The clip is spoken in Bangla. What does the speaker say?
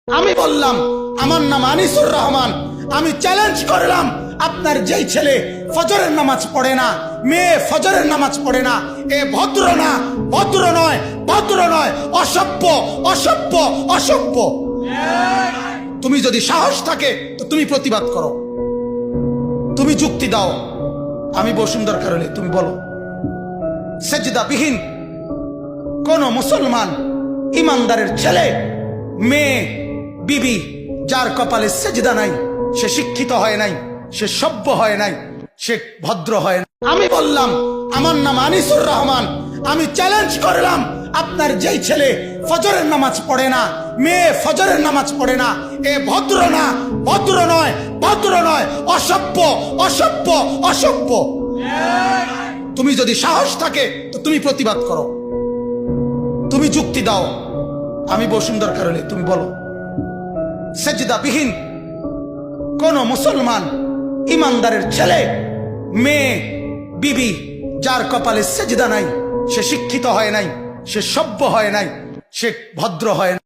আমি বললাম আমার নাম আনিসুর রহমান, আমি চ্যালেঞ্জ করলাম আপনার যেই ছেলে ফজরের নামাজ পড়ে না, মেয়ে ফজরের নামাজ পড়ে না, এ ভদ্র না, ভদ্র নয়, ভদ্র নয়, অসভ্য, অসভ্য, অসভ্য। তুমি যদি সাহস থাকে তো তুমি প্রতিবাদ করো, তুমি যুক্তি দাও। আমি বসুন দরকার হলে তুমি বলো। সেজদাবিহীন কোন মুসলমান ইমানদারের ছেলে, মেয়ে, বিবি যার কপালে সেজদা নাই, সে শিক্ষিত হয় নাই, সে সভ্য হয় নাই, সে ভদ্র হয় না। আমি বললাম আমার নাম আনিসুর রহমান, আমি চ্যালেঞ্জ করলাম আপনার যেই ছেলে ফজরের নামাজ পড়ে না, মেয়ে ফজরের নামাজ পড়ে না, এ ভদ্র না, ভদ্র নয়, ভদ্র নয়, অসভ্য, অসভ্য, অসভ্য। তুমি যদি সাহস থাকে তো তুমি প্রতিবাদ করো, তুমি যুক্তি দাও। আমি বসুন দরকার হলে তুমি বলো। সেজদাবিহীন কোন মুসলমান ইমানদারের ছেলে, মেয়ে, বিবি যার কপালে সেজদা নাই, সে শিক্ষিত হয় নাই, সে সভ্য হয় নাই, সে ভদ্র হয় না।